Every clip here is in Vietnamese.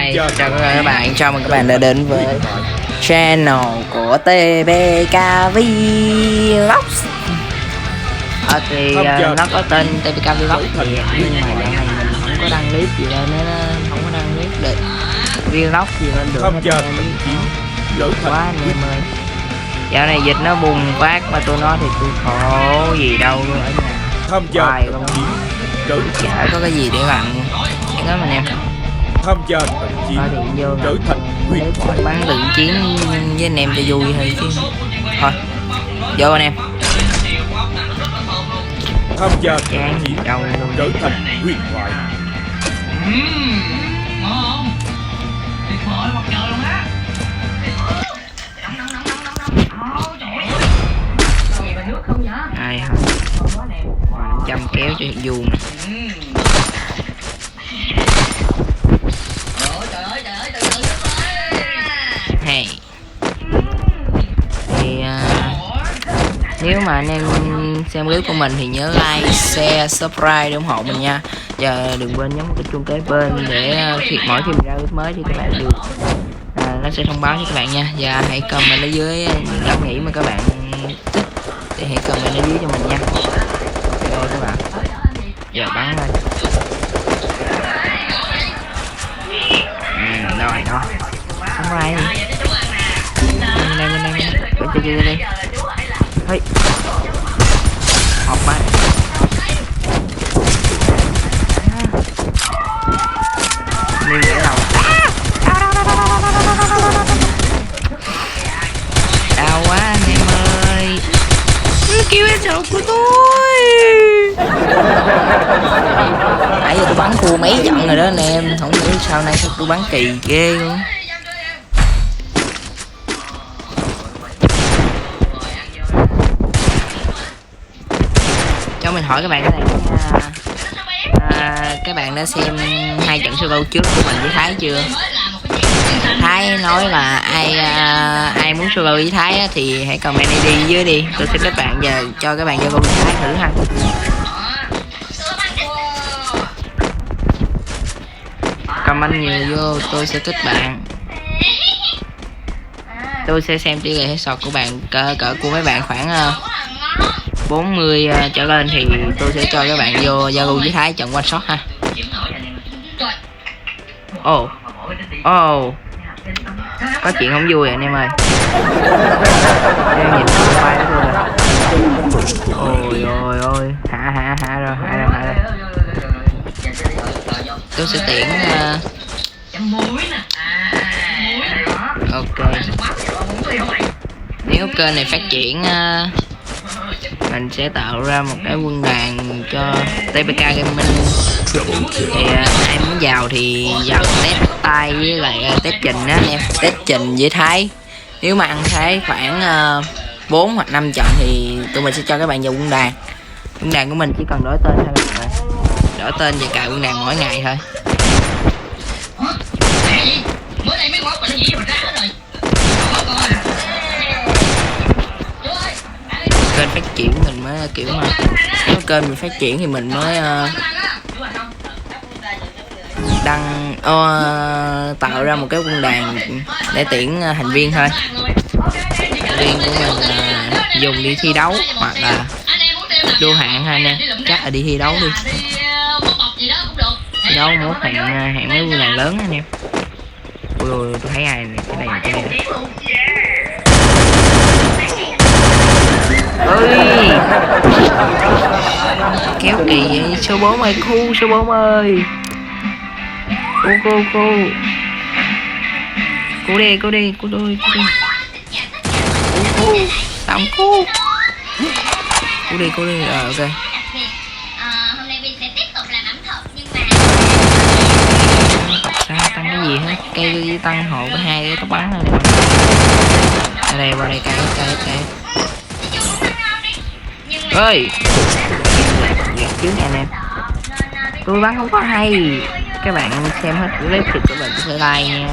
Hi, chào các bạn, chào mừng các bạn đã đến với channel của TBK Vlogs. Thì nó có tên TBK Vlogs thì nhưng mà dạo này mình không có đăng clip gì lên nên không có đăng clip được vlog gì lên được hết quá anh em ơi. Dạo này dịch nó bùng phát mà tôi nói thì tôi khổ gì đâu ở nhà hoài luôn, chả có cái gì để làm chẳng đó mà em tham gia trận chiến trở thành huyền thoại, bắn tự chiến với anh em cho vui thôi chứ. Thôi vô anh em, tham gia trận chiến trở thành huyền thoại. ai hả 500 kéo cho vuông nè. Hey. Thì nếu mà anh em xem clip của mình thì nhớ like, share, subscribe để ủng hộ mình nha. Giờ đừng quên nhấn cái chuông kế bên để mỗi khi mình ra clip mới thì các bạn được nó sẽ thông báo cho các bạn nha. Và hãy comment ở dưới những cảm nghĩ mà các bạn thích thì hãy comment ở dưới cho mình nha. Ok các bạn, giờ bắn lên. Rồi đó, không ai đi. Bên đây hey. Học mà mình nghĩa đầu đau quá anh em ơi, kêu em sợ của tôi. Nãy giờ tôi bắn thua mấy trận rồi đó anh em, không hiểu sao nay tôi bắn kỳ ghê luôn. Cho mình hỏi các bạn cái này các bạn đã xem 2 trận solo trước của mình với Thái chưa? Thái nói là ai muốn solo với Thái thì hãy comment đi dưới đi, tôi sẽ kết bạn và cho các bạn vô con Thái thử ha. Comment nhiều vô tôi sẽ kết bạn. Tôi sẽ xem tỷ lệ headshot của bạn cỡ của mấy bạn khoảng 40 trở lên thì tôi sẽ cho các bạn vô Zalo với Thái trận one shot ha. Ồ có chuyện không vui anh em ơi. Em nhìn vai của tôi rồi. Ôi hạ rồi. Tôi sẽ tiễn ok. Nếu kênh này phát triển mình sẽ tạo ra một cái quân đoàn cho TBK Gaming thì ai muốn vào thì vào test tay với lại test trình đó anh em, test trình với Thái. Nếu mà ăn Thái khoảng 4 hoặc 5 trận thì tụi mình sẽ cho các bạn vào quân đoàn của mình chỉ cần đổi tên thôi bạn ơi, đổi tên và cài quân đoàn mỗi ngày thôi. Kênh phát triển mình mới kiểu mà nếu kênh mình phát triển thì mình mới tạo ra một cái quân đoàn để tuyển thành viên thôi. Thành viên của mình dùng đi thi đấu hoặc là đua hạng ha nè, chắc là đi thi đấu đi. Thi đấu một hạng mấy quân đoàn lớn anh em. Ui tôi thấy ai này, cái này. Ơi kéo kỳ vậy. Số 4 ơi, số 4 ơi. Cô đi tạm cô đi rồi ok. Hôm nay mình sẽ tiếp tục làm ẩm thực nhưng mà tăng cái gì hết, cây tăng hộ có 2 cái tóc bắn này nè. Vào đây cái ơi trước anh em, tôi bắn không có hay. Các bạn xem hết clip thì các bạn có thể like nha,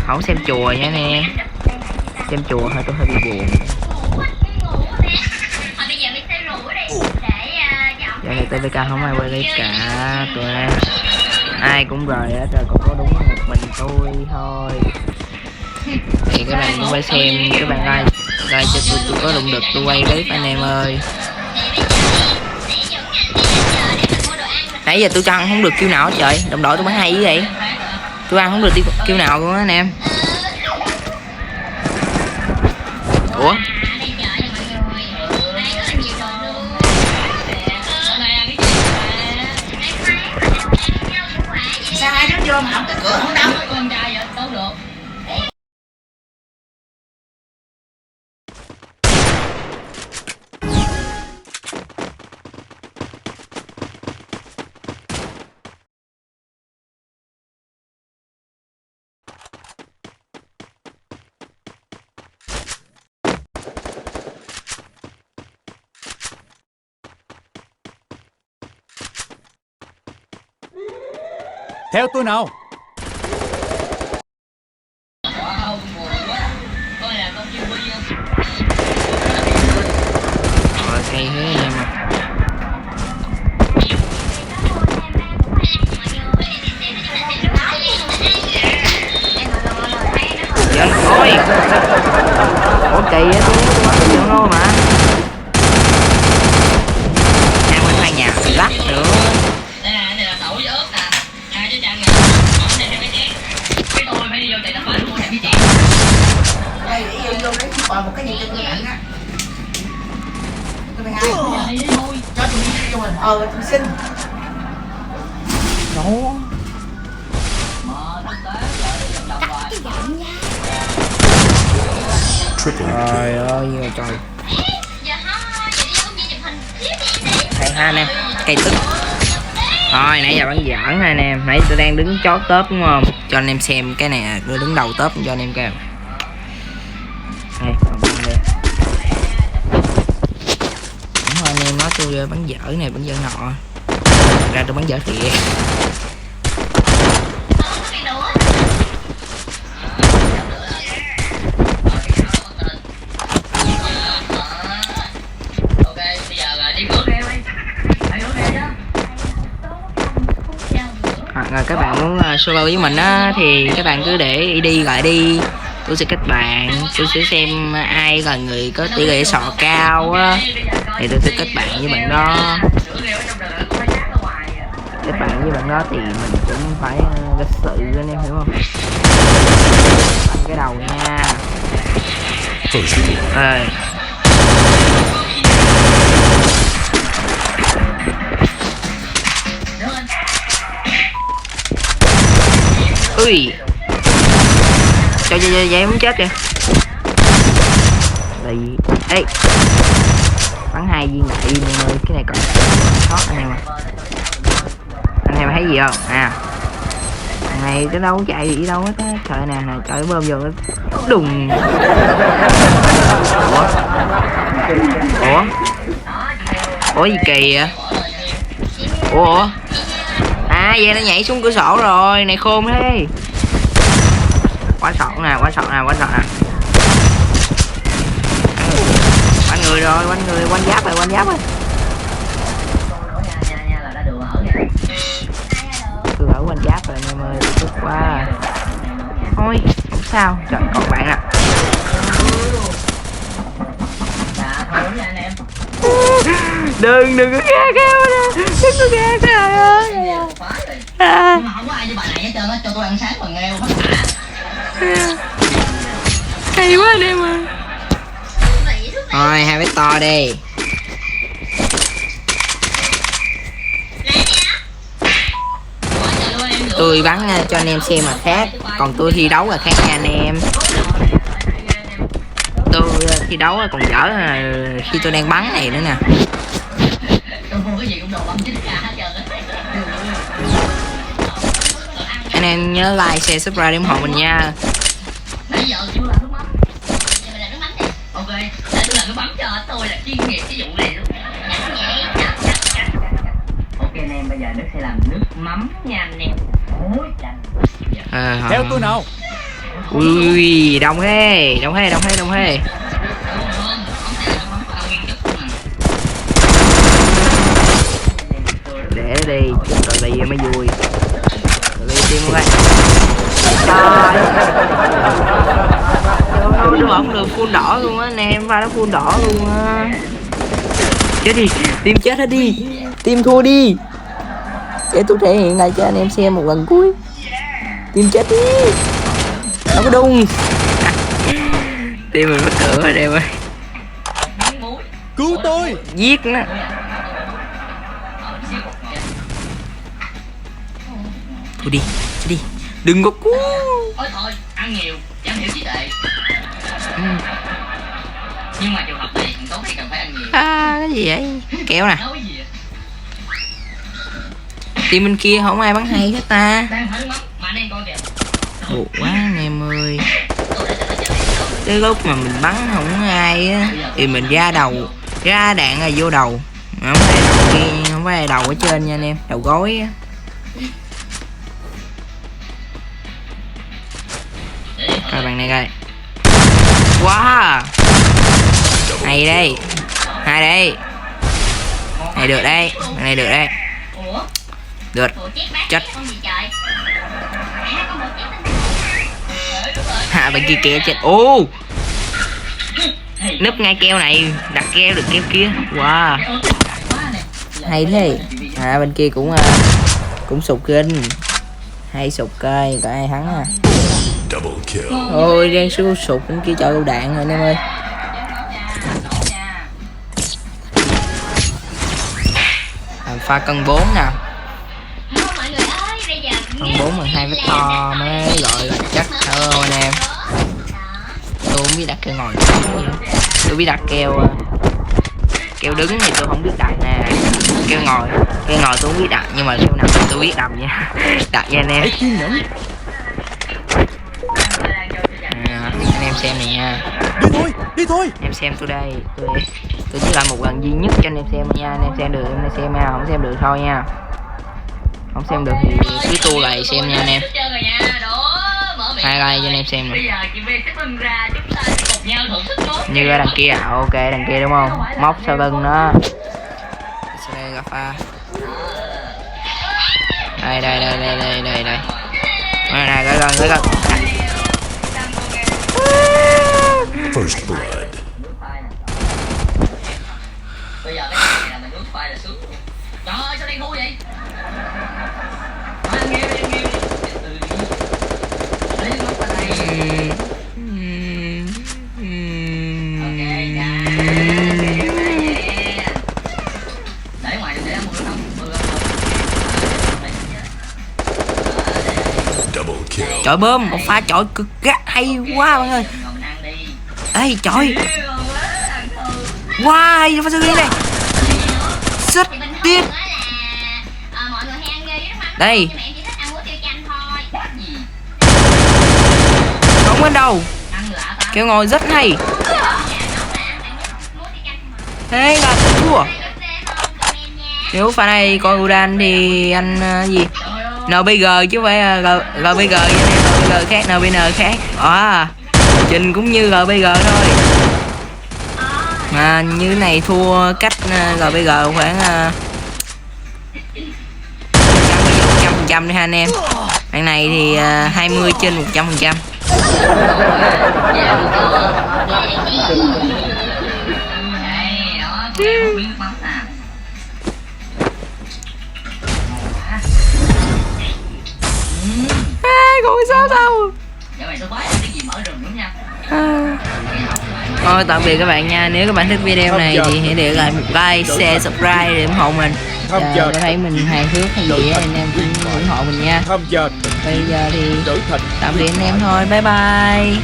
không xem chùa nha nè. Xem chùa thôi tôi hơi bị buồn. Giờ này TBK không ai quay clip cả tụi em. Ai cũng rời hết rồi, còn có đúng một mình tôi thôi. Thì các bạn cũng phải xem, các bạn like cho tôi có động lực tôi quay clip anh em ơi. Nãy giờ tôi cho ăn không được kill nào hết trời, đồng đội tôi mới hay vậy. Tôi ăn không được kill nào luôn á anh em. Ủa? Sao ai nó vô mà không cái cửa không đóng? Con trai vậy đâu được. Theo tôi nào. Rồi cây thế anh em à. Dân thôi. Ủa kỳ á, tôi dân luôn mà. Ăn bên hai nhà lắc nữa. Đây là tỏi với ớt nè. Chứ chẳng này. Này cái chén. Cái tôi phải đi vô chạy tập bánh mua này cái chén. Đây để vô lấy còn một cái gì cho tôi ăn á. Tôi mày hai. Cho tôi đi cho mình. Tôi xin. Đó. Trời ơi trời. Thầy ha anh em, cây tức. Rồi nãy giờ bắn giỡn ha anh em, nãy tôi đang đứng chót top đúng không? Cho anh em xem cái này, tôi đứng đầu top cho anh em coi. Đây, còn bắn đây. Đúng rồi anh em nói tôi bắn dở này, bắn dở nọ. Ra tôi bắn dở thiệt. Rồi các bạn muốn solo với mình á thì các bạn cứ để ID gọi đi, tôi sẽ kết bạn, tôi sẽ xem ai là người có tỷ lệ sọ cao á thì tôi sẽ kết bạn với bạn đó. Kết bạn với bạn đó thì mình cũng phải lịch sự anh em hiểu không? Bắn cái đầu nha. Rồi. Ui. Cho vậy muốn chết kìa. Thì ê. Bắn 2 viên lại đi em ơi, cái này còn sót anh em à. Anh em thấy gì không? À. Thằng này cái đâu chạy gì đâu hết á. Trời nè, trời bơm vô đùng. Ủa? Ủa? Ủa gì kỳ vậy? Ủa? À vậy nó nhảy xuống cửa sổ rồi, này khôn thế. Quá sọt nè, quá sọt nè, quá sọt nè. Quanh người rồi, quanh người, quanh giáp rồi, quanh giáp rồi. Tôi ở quanh giáp rồi anh em ơi, tức quá. Thôi, không sao, trời còn bạn à. Đừng có ra cao nè, đừng có ra trời ơi. Nhưng mà không có ai với bà này hết trơn á, cho tôi ăn sáng còn nghèo hết. Hay quá anh em ơi. Thôi hai bé to đi. Tôi bắn cho anh em xem mà khác, còn tôi thi đấu là khác nha anh em. Tôi thi đấu còn dở khi tôi đang bắn này nữa nè. Anh em nhớ like, share, subscribe để ủng hộ mình nha. Ok, để tôi làm cái bấm cho tôi là chuyên nghiệp cái vụ này luôn. Ok anh em, bây giờ Đức sẽ làm nước mắm nha anh em. Theo tôi nào. Ui, đông he, đông he, đông he, đông he. Để đi, rồi đi mới vui. tìm một cái. Trời, nó bỏng được full đỏ luôn á anh em, pha nó full đỏ luôn á. Chết đi, team chết hết đi, team thua đi. Để tôi thể hiện lại cho anh em xem một lần cuối. Team chết đi, đâu có đung. Team mình mất cửa rồi em ơi. Cứu tôi. Giết nó. Thôi đi, đi, đừng có cứu. Thôi thôi, ăn nhiều, giảm thiểu trí tuệ. Nhưng mà trường hợp này thằng Tốt thì cần phải ăn nhiều. Cái gì vậy? Kẹo nè. Nói gì vậy? Team bên kia không ai bắn hay hết ta. Đang hứng lắm, mà anh em coi kìa. Buồn quá anh em ơi. Cái lúc mà mình bắn không có ai á thì mình ra đầu, ra đạn là vô đầu. Không phải đầu kia, không phải đầu ở trên nha anh em, đầu gối á. Coi bạn này coi. Wow, hay đây, hay đây, này được đây, này được đây, Ủa? được, chết. Hạ bên kia keo chết. Ô, núp ngay keo này, đặt keo được keo kia. Wow, hay thế. Bên kia cũng sụp kinh, hay sụp coi có ai thắng à. Ôi đang sụp bên kia chọi đạn rồi anh em ơi. Pha cân 4 nè. Cân 4 là 2 vết to mới gọi là chắc hơn anh em. Tôi không biết đặt keo ngồi, tôi biết đặt keo đứng thì tôi không biết đặt nè. Keo ngồi tôi không biết đặt, nhưng mà keo nằm tôi biết đặt nha. Đặt nha anh em. Anh em xem này nha. Đi thôi. Em xem tôi đây, tôi chỉ làm một lần duy nhất cho anh em xem nha. Anh em xem được em xem nha, không xem được thôi nha. Không xem được thì cứ tua lại xem nha anh em. Hai like cho anh em xem nè. Như ra đằng kia à, ok đằng kia đúng không? Móc sau lưng nó. Sau đây gặp pha. Đây. Đây coi gần. First blood. Bây giờ cái này là mình nước phai là sướng. Trời ơi sao đen thui vậy? Ăn nghêu đi. Lấy nước vào đây. Ok nha. Để ngoài để mua không? Double kill. Trời bơm, một pha chọi cực gắt hay quá bạn ơi. Ê trời. Wow, pha sơ này. Rất tiếc. Đây. Không bên đâu. Kêu ngồi rất hay. Thế là thua. Nếu pha này coi Udan thì anh gì? NBG chứ không phải GBG nha em, NBG khác, NBN khác. Trình cũng như GBG thôi. Mà như này thua cách GBG khoảng 100% đi ha anh em. Bạn này thì 20 trên 100%. Còn sao đâu. Thôi tạm biệt các bạn nha. Nếu các bạn thích video này thì hãy để lại một like, share, subscribe để ủng hộ mình. Có thấy mình hài hước hay gì anh em cũng ủng hộ mình nha. Bây giờ thì tạm biệt anh em thôi. Bye bye.